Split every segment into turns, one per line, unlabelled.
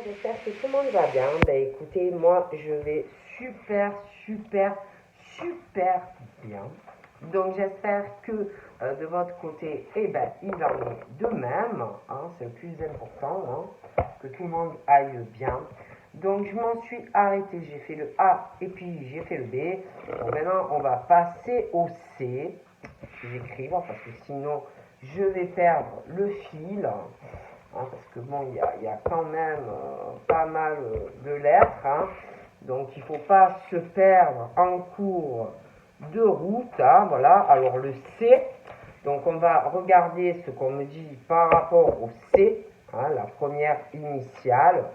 j'espère que tout le monde va bien. Ben écoutez, moi je vais super bien. Donc j'espère que de votre côté, eh ben, il en est de même. Hein, c'est le plus important, hein, que tout le monde aille bien. Donc je m'en suis arrêtée, j'ai fait le A et puis j'ai fait le B. Donc maintenant on va passer au C. J'écris parce que sinon je vais perdre le fil. Hein, parce que bon, il y a quand même pas mal de lettres. Hein, donc il ne faut pas se perdre en cours de route. Hein, voilà, alors le C. Donc on va regarder ce qu'on me dit par rapport au C, hein, la première initiale.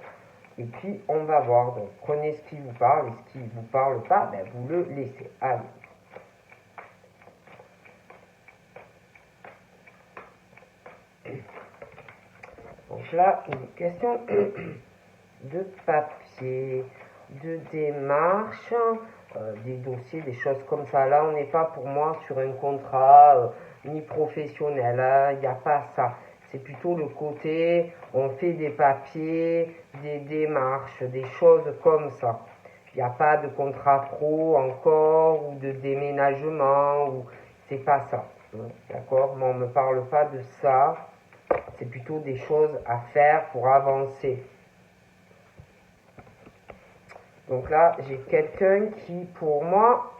Et puis on va voir. Donc prenez ce qui vous parle et ce qui ne vous parle pas, ben, vous le laissez. Allez. Donc là, une question de papier, de démarche, des dossiers, des choses comme ça. Là, on n'est pas pour moi sur un contrat ni professionnel. Il n'y a pas ça. C'est plutôt le côté, on fait des papiers, des démarches, des choses comme ça. Il n'y a pas de contrat pro encore ou de déménagement. C'est pas ça. D'accord? Mais on ne me parle pas de ça. C'est plutôt des choses à faire pour avancer. Donc là, j'ai quelqu'un qui, pour moi,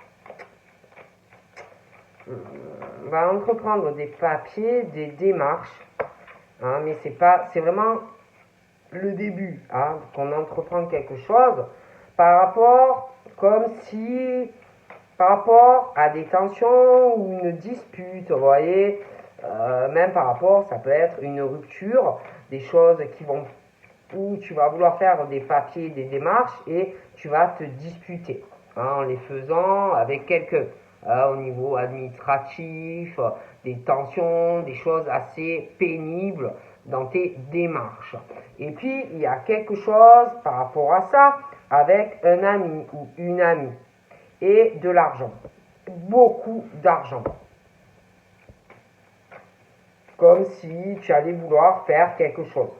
va entreprendre des papiers, des démarches. Hein, mais c'est vraiment le début, hein, qu'on entreprend quelque chose par rapport, par rapport à des tensions ou une dispute, vous voyez, même par rapport, ça peut être une rupture, des choses où tu vas vouloir faire des papiers, des démarches et tu vas te disputer, hein, en les faisant avec quelqu'un, au niveau administratif, des tensions, des choses assez pénibles dans tes démarches. Et puis, il y a quelque chose par rapport à ça avec un ami ou une amie et de l'argent. Beaucoup d'argent. Comme si tu allais vouloir faire quelque chose.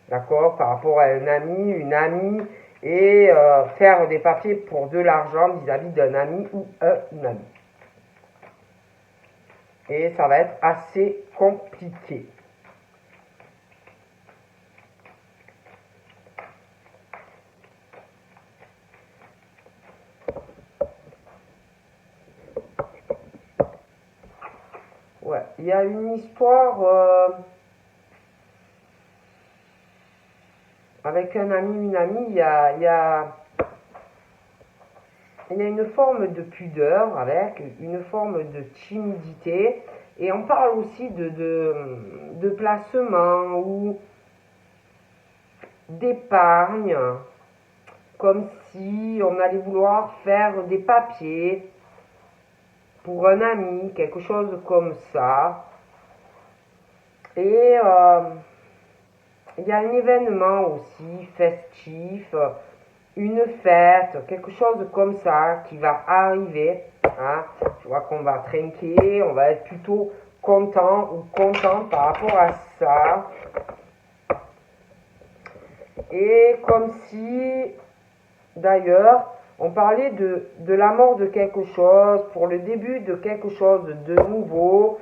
D'accord, par rapport à un ami, une amie, et faire des papiers pour de l'argent vis-à-vis d'un ami ou une amie. Et ça va être assez compliqué. Ouais, il y a une histoire avec un ami, une amie, il y a une forme de pudeur avec, une forme de timidité, et on parle aussi de placement ou d'épargne, comme si on allait vouloir faire des papiers pour un ami, quelque chose comme ça. Et il y a un événement aussi festif, une fête, quelque chose comme ça qui va arriver. Hein. Tu vois qu'on va trinquer, on va être plutôt content ou contente par rapport à ça. Et comme si, d'ailleurs, on parlait de la mort de quelque chose, pour le début de quelque chose de nouveau.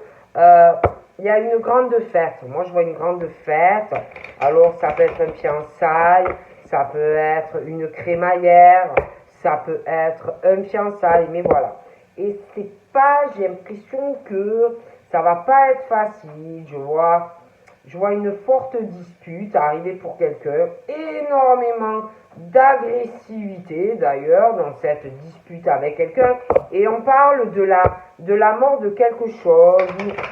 Il y a une grande fête. Moi, je vois une grande fête. Alors, ça peut être un fiançailles, ça peut être une crémaillère, ça peut être un fiançailles, mais voilà. Et c'est pas, j'ai l'impression que ça va pas être facile. Je vois une forte dispute arriver pour quelqu'un, énormément d'agressivité d'ailleurs dans cette dispute avec quelqu'un, et on parle de la mort de quelque chose,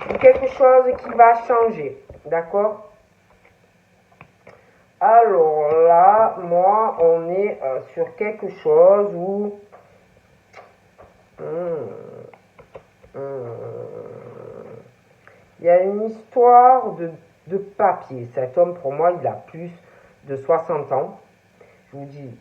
ou quelque chose qui va changer, d'accord? Alors là, moi, on est sur quelque chose où il y a une histoire de papier. Cet homme, pour moi, il a plus de 60 ans. Je vous dis,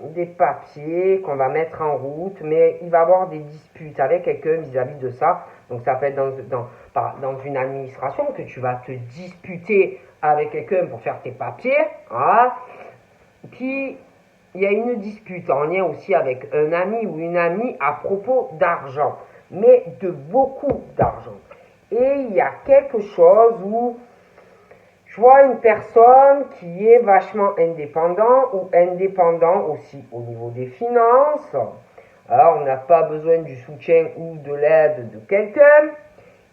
des papiers qu'on va mettre en route, mais il va avoir des disputes avec quelqu'un vis-à-vis de ça. Donc ça peut être dans une administration que tu vas te disputer avec quelqu'un pour faire tes papiers, hein, puis il y a une dispute en lien aussi avec un ami ou une amie à propos d'argent, mais de beaucoup d'argent. Et il y a quelque chose où je vois une personne qui est vachement indépendant ou indépendant aussi au niveau des finances. Alors, on n'a pas besoin du soutien ou de l'aide de quelqu'un.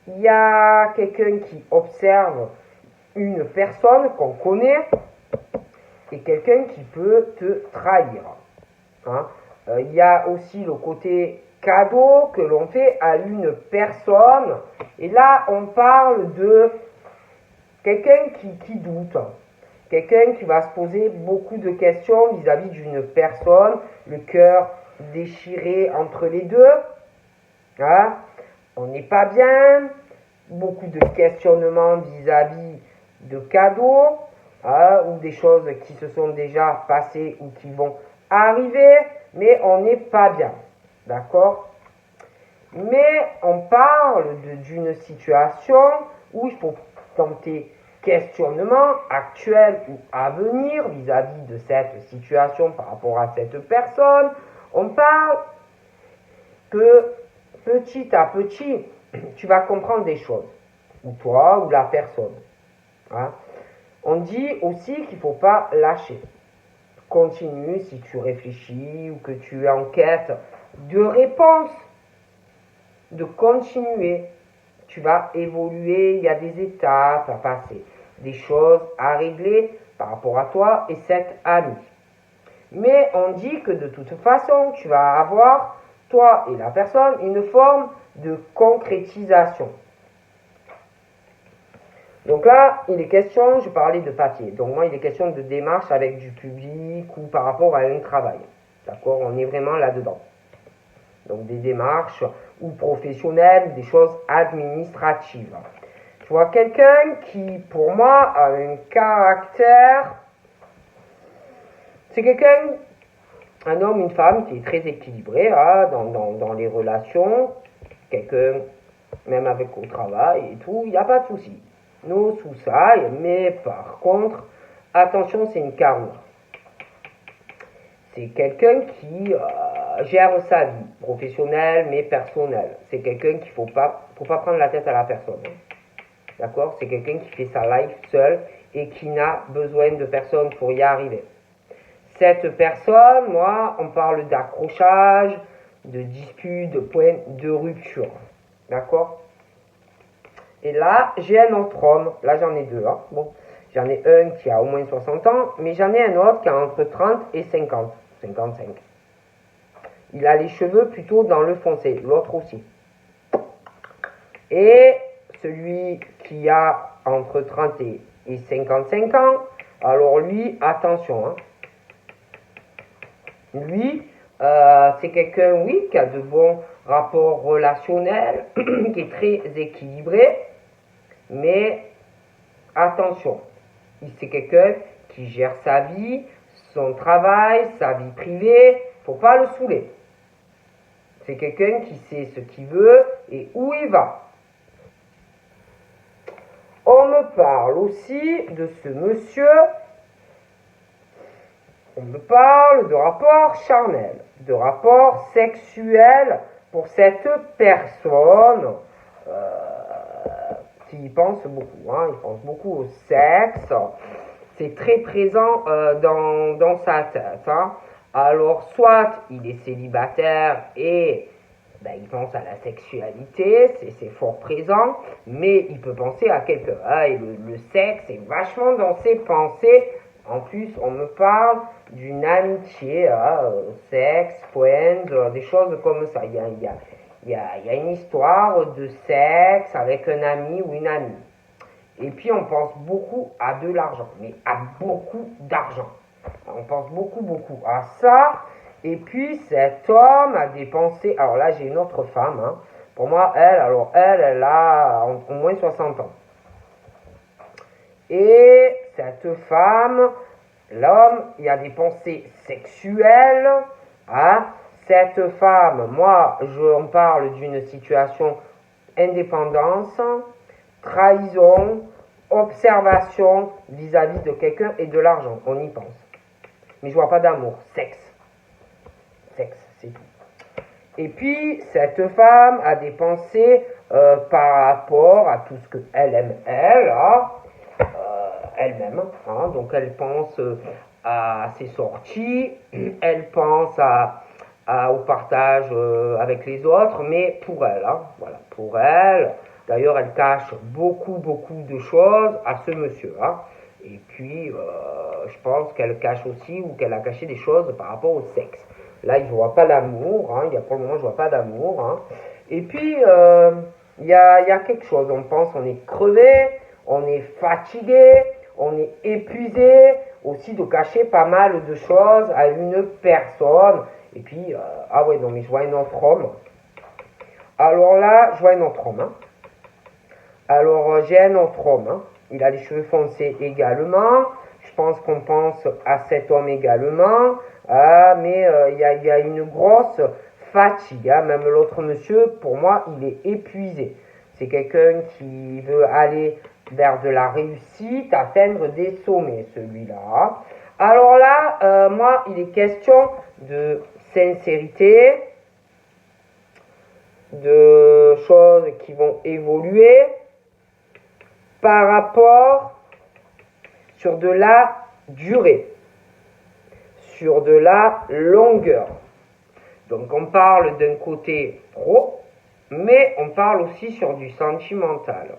Il y a quelqu'un qui observe une personne qu'on connaît et quelqu'un qui peut te trahir. Hein. Il y a aussi le côté cadeau que l'on fait à une personne. Et là, on parle de quelqu'un qui doute. Quelqu'un qui va se poser beaucoup de questions vis-à-vis d'une personne, le cœur déchiré entre les deux. Hein. On n'est pas bien. Beaucoup de questionnements vis-à-vis de cadeaux. Ou des choses qui se sont déjà passées ou qui vont arriver, mais on n'est pas bien, d'accord? Mais on parle d'une situation où il faut tenter questionnement actuel ou à venir vis-à-vis de cette situation par rapport à cette personne. On parle que petit à petit, tu vas comprendre des choses, ou toi ou la personne. Hein? On dit aussi qu'il ne faut pas lâcher. Continue si tu réfléchis ou que tu es en quête de réponse, de continuer. Tu vas évoluer, il y a des étapes à passer, des choses à régler par rapport à toi et cet ami. Mais on dit que de toute façon, tu vas avoir, toi et la personne, une forme de concrétisation. Donc là, il est question, je parlais de papier. Donc moi, il est question de démarche avec du public ou par rapport à un travail. D'accord? On est vraiment là-dedans. Donc des démarches ou professionnelles, des choses administratives. Je vois quelqu'un qui, pour moi, a un caractère... C'est quelqu'un, un homme, une femme qui est très équilibré hein, dans les relations. Quelqu'un, même avec au travail et tout, il n'y a pas de souci. Nos sous-sailles, mais par contre, attention, c'est une carrure. C'est quelqu'un qui gère sa vie, professionnelle mais personnelle. C'est quelqu'un qu'il faut pas prendre la tête à la personne. D'accord? C'est quelqu'un qui fait sa life seul et qui n'a besoin de personne pour y arriver. Cette personne, moi, on parle d'accrochage, de dispute, de point de rupture. D'accord? Et là, j'ai un autre homme. Là, j'en ai deux. Hein. Bon, j'en ai un qui a au moins 60 ans, mais j'en ai un autre qui a entre 30 et 50, 55. Il a les cheveux plutôt dans le foncé, l'autre aussi. Et celui qui a entre 30 et 55 ans, alors lui, attention. Hein. Lui, c'est quelqu'un, oui, qui a de bons rapports relationnels, qui est très équilibré. Mais attention, c'est quelqu'un qui gère sa vie, son travail, sa vie privée, faut pas le saouler. C'est quelqu'un qui sait ce qu'il veut et où il va. On me parle aussi de ce monsieur, on me parle de rapport charnel, de rapport sexuel pour cette personne. Qui pense beaucoup, hein, il pense beaucoup au sexe, c'est très présent dans sa tête. Hein. Alors, soit il est célibataire et il pense à la sexualité, c'est fort présent, mais il peut penser à quelqu'un. Hein, et le sexe est vachement dans ses pensées. En plus, on me parle d'une amitié, sexe, friends, des choses comme ça. Il y a une histoire de sexe avec un ami ou une amie. Et puis on pense beaucoup à de l'argent, mais à beaucoup d'argent. On pense beaucoup à ça. Et puis cet homme a dépensé... Alors là, j'ai une autre femme. Hein. Pour moi, elle a au moins 60 ans. Et cette femme, l'homme, il a des pensées sexuelles. Hein. Cette femme, moi, on parle d'une situation indépendance, trahison, observation vis-à-vis de quelqu'un et de l'argent. On y pense. Mais je vois pas d'amour. Sexe. Sexe, c'est tout. Et puis, cette femme a des pensées par rapport à tout ce qu'elle aime, elle, elle-même. Hein, donc, elle pense à ses sorties, elle pense au partage avec les autres, mais pour elle, hein, voilà, pour elle. D'ailleurs, elle cache beaucoup de choses à ce monsieur. Hein. Et puis, je pense qu'elle cache aussi, ou qu'elle a caché des choses par rapport au sexe. Là, je ne vois pas l'amour. Hein. Pour le moment, je ne vois pas d'amour. Hein. Et puis, il y a quelque chose. On pense, on est crevé, on est fatigué, on est épuisé. Aussi de cacher pas mal de choses à une personne. Et puis, ah ouais, non, mais je vois un autre homme. Alors là, je vois un autre homme. Hein. Alors, j'ai un autre homme. Hein. Il a les cheveux foncés également. Je pense qu'on pense à cet homme également. Ah, mais il y a une grosse fatigue. Hein. Même l'autre monsieur, pour moi, il est épuisé. C'est quelqu'un qui veut aller vers de la réussite, atteindre des sommets, celui-là. Alors là, moi, il est question de sincérité, de choses qui vont évoluer par rapport sur de la durée, sur de la longueur. Donc on parle d'un côté pro, mais on parle aussi sur du sentimental.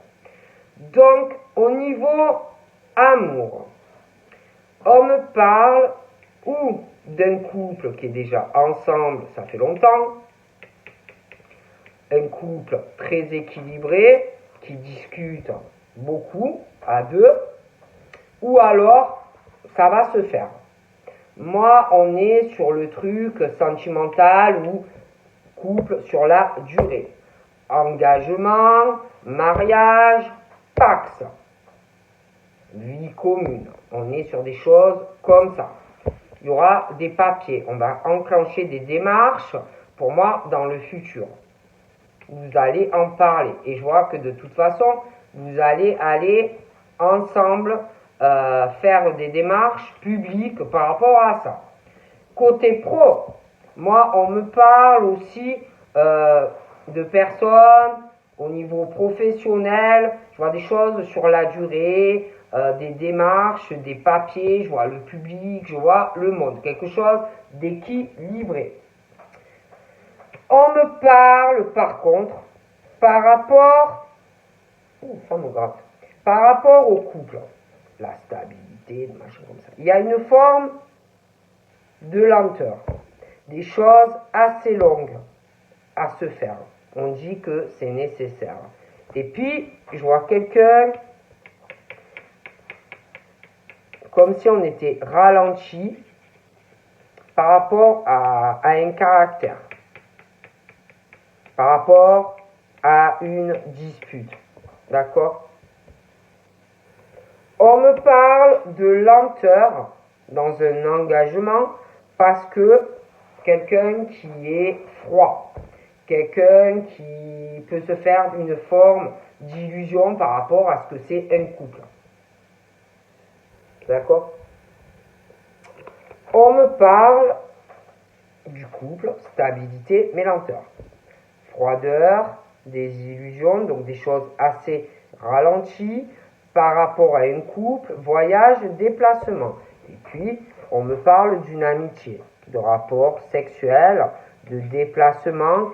Donc au niveau amour, on me parle ou d'un couple qui est déjà ensemble, ça fait longtemps, un couple très équilibré, qui discute beaucoup à deux, ou alors ça va se faire. Moi, on est sur le truc sentimental ou couple sur la durée. Engagement, mariage, pax, vie commune. On est sur des choses comme ça. Il y aura des papiers. On va enclencher des démarches, pour moi, dans le futur. Vous allez en parler. Et je vois que de toute façon, vous allez aller ensemble faire des démarches publiques par rapport à ça. Côté pro, moi, on me parle aussi de personnes au niveau professionnel. Je vois des choses sur la durée, des démarches, des papiers. Je vois le public, je vois le monde. Quelque chose d'équilibré. On me parle, par contre, par rapport... ça me gratte. Par rapport au couple, la stabilité, des machins comme ça. Il y a une forme de lenteur. Des choses assez longues à se faire. On dit que c'est nécessaire. Et puis, je vois quelqu'un comme si on était ralenti par rapport à un caractère. Par rapport à une dispute. D'accord? On me parle de lenteur dans un engagement parce que quelqu'un qui est froid, quelqu'un qui peut se faire une forme d'illusion par rapport à ce que c'est un couple. D'accord? On me parle du couple, stabilité, mais lenteur. Froideur, des illusions, donc des choses assez ralenties par rapport à un couple, voyage, déplacement. Et puis, on me parle d'une amitié, de rapport sexuel, de déplacement,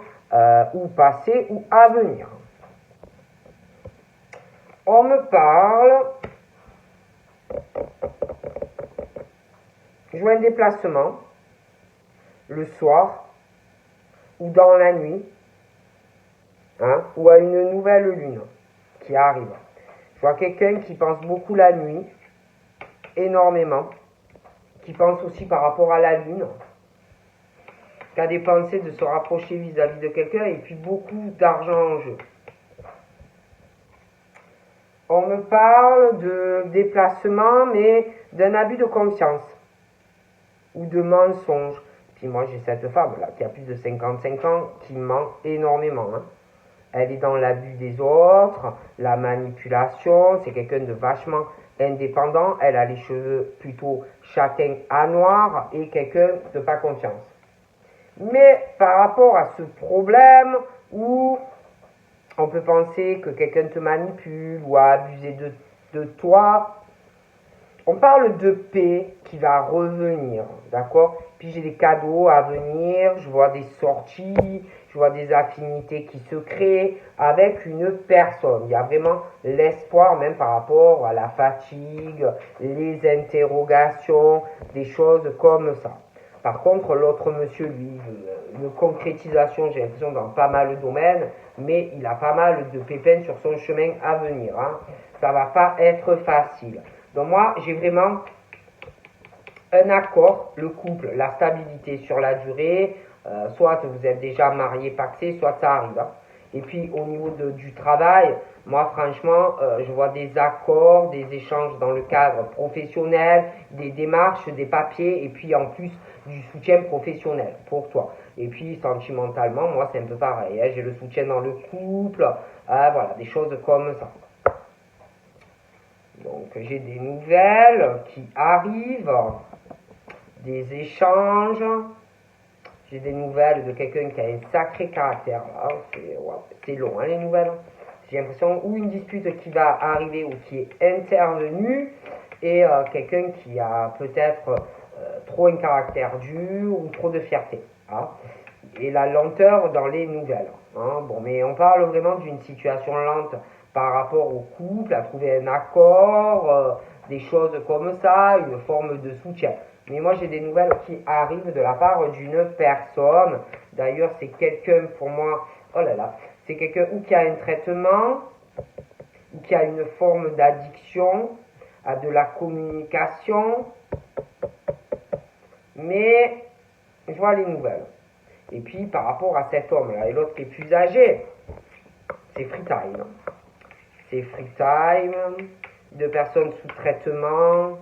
ou passé ou à venir. On me parle, je vois un déplacement, le soir, ou dans la nuit, hein, ou à une nouvelle lune qui arrive. Je vois quelqu'un qui pense beaucoup la nuit, énormément, qui pense aussi par rapport à la lune, qui a des pensées de se rapprocher vis-à-vis de quelqu'un et puis beaucoup d'argent en jeu. On me parle de déplacement, mais d'un abus de confiance ou de mensonge. Puis moi j'ai cette femme là qui a plus de 55 ans qui ment énormément. Hein. elle est dans l'abus des autres, la manipulation, c'est quelqu'un de vachement indépendant, elle a les cheveux plutôt châtains à noir et quelqu'un de pas confiance. Mais par rapport à ce problème où on peut penser que quelqu'un te manipule ou a abusé de toi, on parle de paix qui va revenir, d'accord? Puis j'ai des cadeaux à venir, je vois des sorties, je vois des affinités qui se créent avec une personne. Il y a vraiment l'espoir même par rapport à la fatigue, les interrogations, des choses comme ça. Par contre, l'autre monsieur, lui, une concrétisation, j'ai l'impression, dans pas mal de domaines, mais il a pas mal de pépins sur son chemin à venir. Hein. Ça va pas être facile. Donc moi, j'ai vraiment un accord, le couple, la stabilité sur la durée, soit vous êtes déjà marié, paxé, soit ça arrive. Hein. Et puis au niveau du travail, moi franchement, je vois des accords, des échanges dans le cadre professionnel, des démarches, des papiers, et puis en plus du soutien professionnel pour toi. Et puis sentimentalement, moi c'est un peu pareil, hein, j'ai le soutien dans le couple, voilà, des choses comme ça. Donc j'ai des nouvelles qui arrivent, des échanges, j'ai des nouvelles de quelqu'un qui a un sacré caractère. C'est long hein, les nouvelles. J'ai l'impression ou une dispute qui va arriver ou qui est intervenue et quelqu'un qui a peut-être trop un caractère dur ou trop de fierté. Hein. Et la lenteur dans les nouvelles. Hein. Bon, mais on parle vraiment d'une situation lente par rapport au couple, à trouver un accord, des choses comme ça, une forme de soutien. Mais moi, j'ai des nouvelles qui arrivent de la part d'une personne. D'ailleurs, c'est quelqu'un pour moi, oh là là, c'est quelqu'un ou qui a un traitement, ou qui a une forme d'addiction à de la communication. Mais je vois les nouvelles. Et puis, par rapport à cet homme-là, et l'autre qui est plus âgé, c'est free time. C'est free time, deux personnes sous traitement,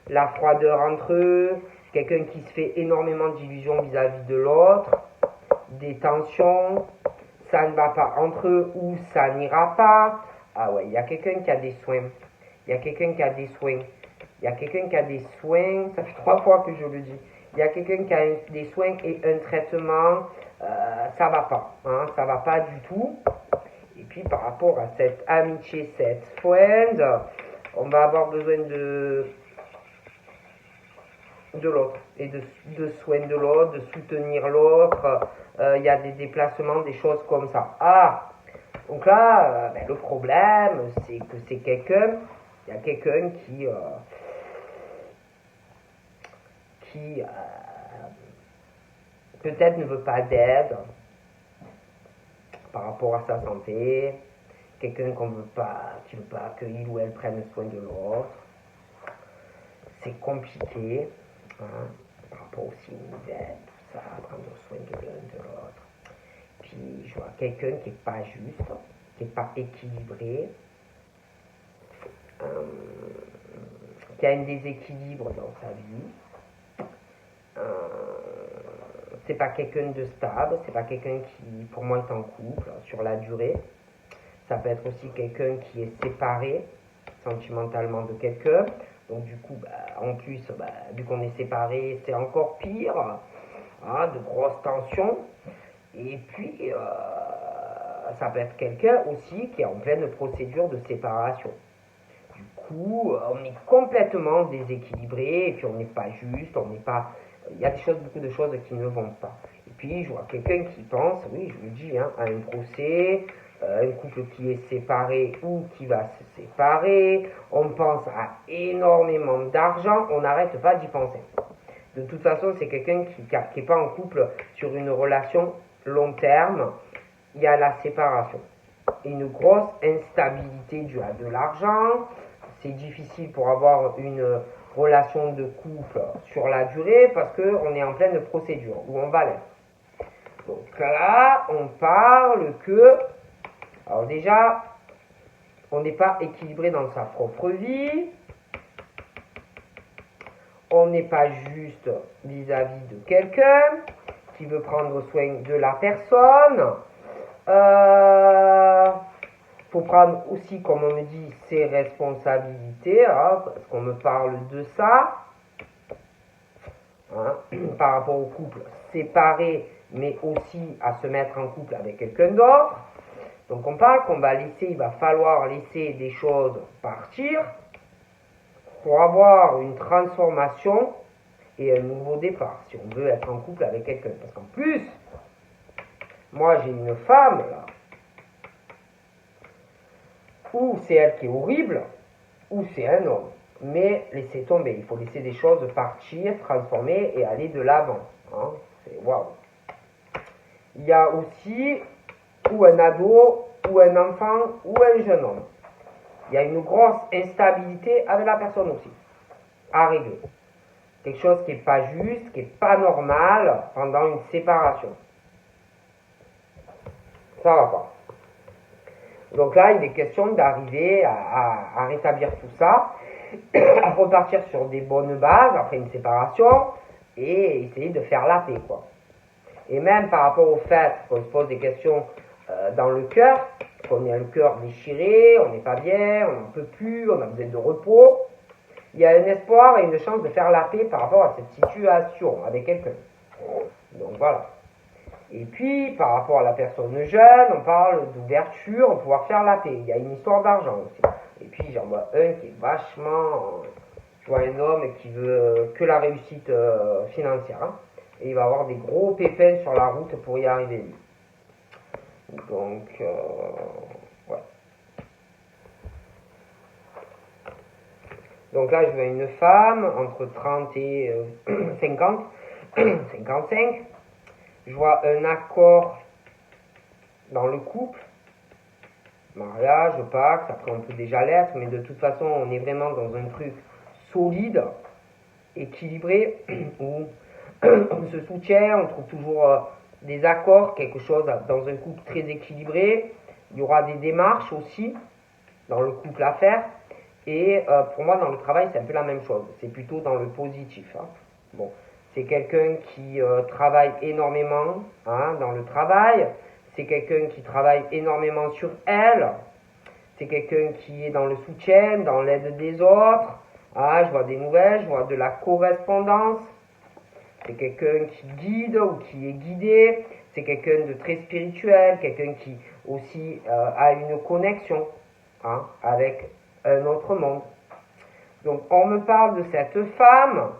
la froideur entre eux, quelqu'un qui se fait énormément d'illusions vis-à-vis de l'autre, des tensions, ça ne va pas entre eux ou ça n'ira pas. Ah ouais, il y a quelqu'un qui a des soins. Il y a quelqu'un qui a des soins. Il y a quelqu'un qui a des soins, ça fait 3 fois que je le dis. Il y a quelqu'un qui a des soins et un traitement, ça va pas. Hein, ça va pas du tout. Et puis par rapport à cette amitié, cette friend, on va avoir besoin de l'autre et de soin de l'autre, de soutenir l'autre. Il y a des déplacements, des choses comme ça. Ah, donc là, le problème, c'est que c'est quelqu'un, il y a quelqu'un qui peut-être ne veut pas d'aide par rapport à sa santé, quelqu'un qui veut pas qu'il ou elle prenne soin de l'autre. C'est compliqué, hein, par rapport aussi aux nouvelles, tout ça, prendre soin de l'un de l'autre. Puis je vois quelqu'un qui n'est pas juste, qui n'est pas équilibré, qui a un déséquilibre dans sa vie. C'est pas quelqu'un de stable, c'est pas quelqu'un qui, pour moi, est en couple sur la durée. Ça peut être aussi quelqu'un qui est séparé sentimentalement de quelqu'un. Donc du coup, en plus, vu qu'on est séparé, c'est encore pire. Hein, de grosses tensions. Et puis, ça peut être quelqu'un aussi qui est en pleine procédure de séparation. Du coup, on est complètement déséquilibré, et puis on n'est pas juste, on n'est pas... Il y a beaucoup de choses qui ne vont pas. Et puis, je vois quelqu'un qui pense, oui, je vous le dis, hein, à un procès, un couple qui est séparé ou qui va se séparer, on pense à énormément d'argent, on n'arrête pas d'y penser. De toute façon, c'est quelqu'un qui n'est pas en couple sur une relation long terme, il y a la séparation. Une grosse instabilité due à de l'argent, c'est difficile pour avoir une relation de couple sur la durée parce qu'on est en pleine procédure, où on va l'être. Donc là, on parle que, alors déjà, on n'est pas équilibré dans sa propre vie, on n'est pas juste vis-à-vis de quelqu'un qui veut prendre soin de la personne. faut prendre aussi, comme on me dit, ses responsabilités, hein, parce qu'on me parle de ça, hein, par rapport au couple séparé, mais aussi à se mettre en couple avec quelqu'un d'autre. Donc on parle qu'on va laisser, il va falloir laisser des choses partir pour avoir une transformation et un nouveau départ, si on veut être en couple avec quelqu'un. Parce qu'en plus, moi j'ai une femme là, ou c'est elle qui est horrible, ou c'est un homme. Mais laissez tomber, il faut laisser des choses partir, transformer et aller de l'avant. Hein. C'est waouh. Il y a aussi ou un ado, ou un enfant, ou un jeune homme. Il y a une grosse instabilité avec la personne aussi, à régler. Quelque chose qui n'est pas juste, qui n'est pas normal pendant une séparation. Ça va pas. Donc là, il est question d'arriver à rétablir tout ça, à repartir sur des bonnes bases après une séparation et essayer de faire la paix, quoi. Et même par rapport au fait qu'on se pose des questions dans le cœur, qu'on a le cœur déchiré, on n'est pas bien, on n'en peut plus, on a besoin de repos, il y a un espoir et une chance de faire la paix par rapport à cette situation avec quelqu'un. Donc voilà. Et puis, par rapport à la personne jeune, on parle d'ouverture, on va pouvoir faire la paix. Il y a une histoire d'argent aussi. Et puis, j'en vois un qui est vachement... Je vois un homme qui veut que la réussite financière. Hein, et il va avoir des gros pépins sur la route pour y arriver. Donc, ouais. Donc là, je vois une femme entre 30 et 50, 55. Je vois un accord dans le couple, mariage, Pax, après on peut déjà l'être, mais de toute façon on est vraiment dans un truc solide, équilibré, où on se soutient, on trouve toujours des accords, quelque chose dans un couple très équilibré. Il y aura des démarches aussi dans le couple à faire, et pour moi dans le travail c'est un peu la même chose, c'est plutôt dans le positif. Hein. Bon. C'est quelqu'un qui travaille énormément hein, dans le travail. C'est quelqu'un qui travaille énormément sur elle. C'est quelqu'un qui est dans le soutien, dans l'aide des autres. Ah, je vois des nouvelles, je vois de la correspondance. C'est quelqu'un qui guide ou qui est guidé. C'est quelqu'un de très spirituel, quelqu'un qui aussi a une connexion hein, avec un autre monde. Donc on me parle de cette femme.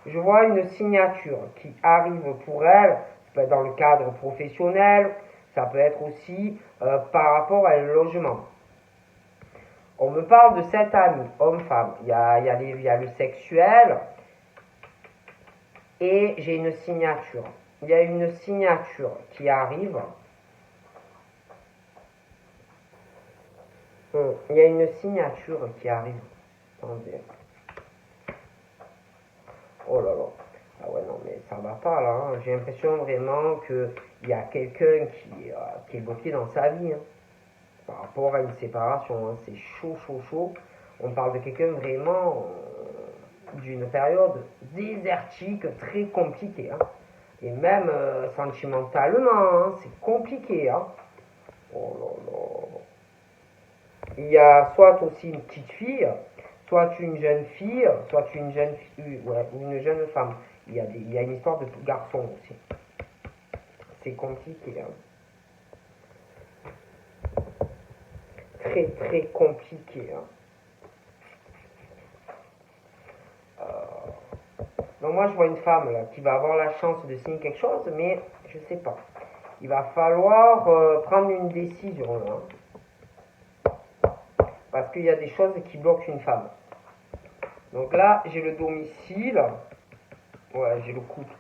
Je vois une signature qui arrive pour elle, ça peut être dans le cadre professionnel, ça peut être aussi par rapport à un logement. On me parle de cet ami, homme-femme, il y a le sexuel, et j'ai une signature. Il y a une signature qui arrive. Il y a une signature qui arrive. Attendez. Oh là là. Ah ouais, non, mais ça va pas, là. Hein. J'ai l'impression vraiment qu'il y a quelqu'un qui est bloqué dans sa vie. Hein. Par rapport à une séparation. Hein. C'est chaud, chaud, chaud. On parle de quelqu'un vraiment d'une période désertique, très compliquée. Hein. Et même sentimentalement, hein, c'est compliqué. Hein. Oh là là. Il y a soit aussi une petite fille, soit une jeune fille, soit une jeune fille, ouais, ou une jeune femme. Il y a une histoire de garçon aussi. C'est compliqué. Hein. Très très compliqué. Hein. Donc moi je vois une femme là, qui va avoir la chance de signer quelque chose, mais je sais pas. Il va falloir prendre une décision là. Parce qu'il y a des choses qui bloquent une femme. Donc là, j'ai le domicile. Ouais, j'ai le couple.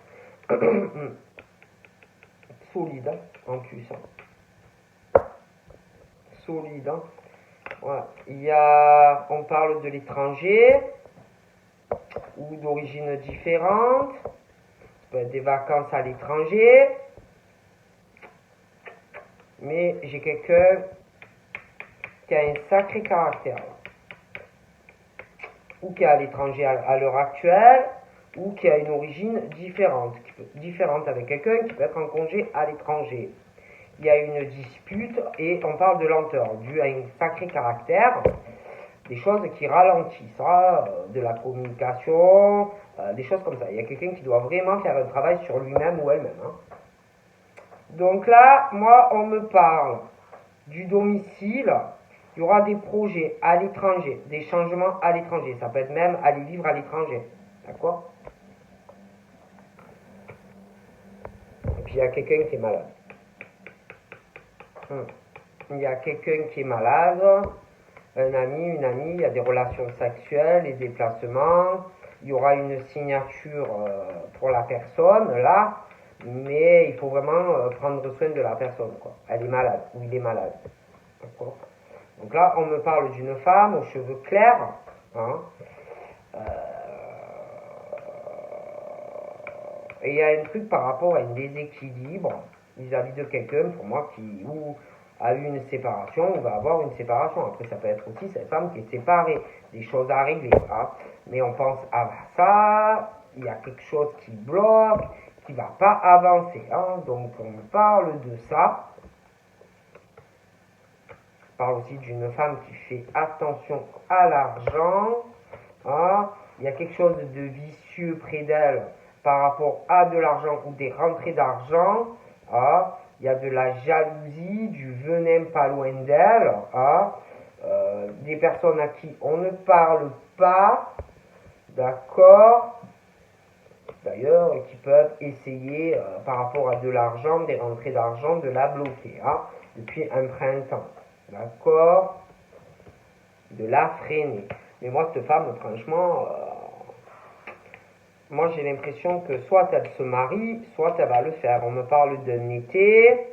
Solide, hein, en plus. Hein. Solide. Hein. Voilà. On parle de l'étranger, ou d'origine différente. Ça peut être des vacances à l'étranger. Mais j'ai quelqu'un qui a un sacré caractère. Ou qui est à l'étranger à l'heure actuelle, ou qui a une origine différente avec quelqu'un qui peut être en congé à l'étranger. il y a une dispute et on parle de lenteur, due à un sacré caractère, des choses qui ralentissent, de la communication, des choses comme ça. Il y a quelqu'un qui doit vraiment faire un travail sur lui-même ou elle-même. Donc là, moi, on me parle du domicile. Il y aura des projets à l'étranger, des changements à l'étranger. Ça peut être même aller vivre à l'étranger. D'accord? Et puis il y a quelqu'un qui est malade. Il y a quelqu'un qui est malade, un ami, une amie, il y a des relations sexuelles, des déplacements. Il y aura une signature pour la personne, là. Mais il faut vraiment prendre soin de la personne, quoi. Elle est malade, ou il est malade. D'accord? Donc là, on me parle d'une femme aux cheveux clairs, et il y a un truc par rapport à un déséquilibre vis-à-vis de quelqu'un, pour moi, qui a eu une séparation, ou va avoir une séparation. Après, ça peut être aussi cette femme qui est séparée, des choses à régler. Mais on pense à ça, il y a quelque chose qui bloque, qui ne va pas avancer. Donc, on parle de ça. On parle aussi d'une femme qui fait attention à l'argent. Il y a quelque chose de vicieux près d'elle par rapport à de l'argent ou des rentrées d'argent. Il y a de la jalousie, du venin pas loin d'elle. Des personnes à qui on ne parle pas. D'accord? D'ailleurs, qui peuvent essayer, par rapport à de l'argent, des rentrées d'argent, de la bloquer, depuis un printemps. D'accord? De la freiner. Mais moi, cette femme, franchement, moi j'ai l'impression que soit elle se marie, soit elle va le faire. On me parle d'un été,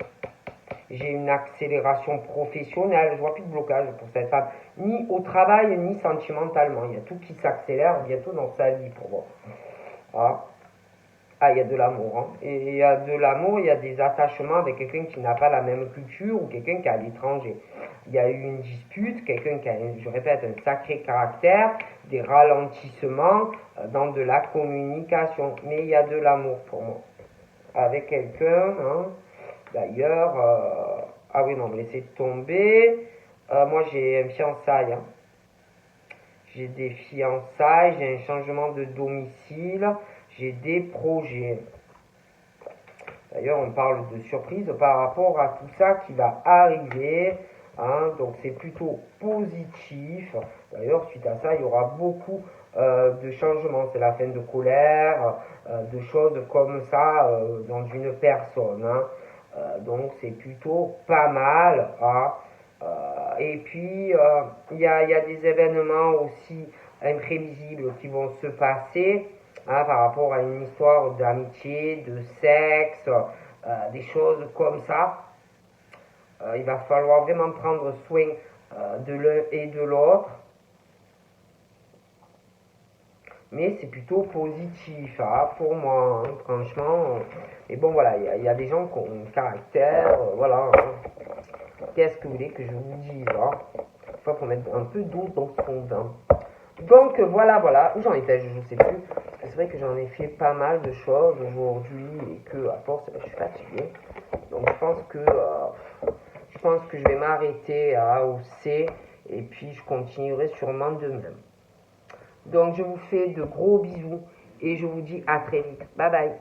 j'ai une accélération professionnelle, je vois plus de blocage pour cette femme, ni au travail, ni sentimentalement. Il y a tout qui s'accélère bientôt dans sa vie pour moi. Il y a de l'amour. Et il y a de l'amour, il y a des attachements avec quelqu'un qui n'a pas la même culture ou quelqu'un qui est à l'étranger. Il y a eu une dispute, quelqu'un qui a, je répète, un sacré caractère, des ralentissements dans de la communication. Mais il y a de l'amour pour moi. Avec quelqu'un, d'ailleurs, ah oui, non, laissez tomber. Moi, j'ai un fiançailles. J'ai des fiançailles, j'ai un changement de domicile. J'ai des projets. D'ailleurs, on parle de surprise par rapport à tout ça qui va arriver. Donc, c'est plutôt positif. D'ailleurs, suite à ça, il y aura beaucoup de changements. C'est la fin de colère, de choses comme ça dans une personne. Donc, c'est plutôt pas mal. Et puis, il y a des événements aussi imprévisibles qui vont se passer. Par rapport à une histoire d'amitié, de sexe, des choses comme ça. Il va falloir vraiment prendre soin de l'un et de l'autre. Mais c'est plutôt positif pour moi, franchement. Mais bon, voilà, il y a des gens qui ont un caractère, voilà. Qu'est-ce que vous voulez que je vous dise Il faut mettre un peu d'eau dans son vin. Donc voilà, où j'en étais, je ne sais plus. C'est vrai que j'en ai fait pas mal de choses aujourd'hui et que à force, je suis fatigué. Donc je pense que je vais m'arrêter au C et puis je continuerai sûrement demain. Donc je vous fais de gros bisous et je vous dis à très vite. Bye bye.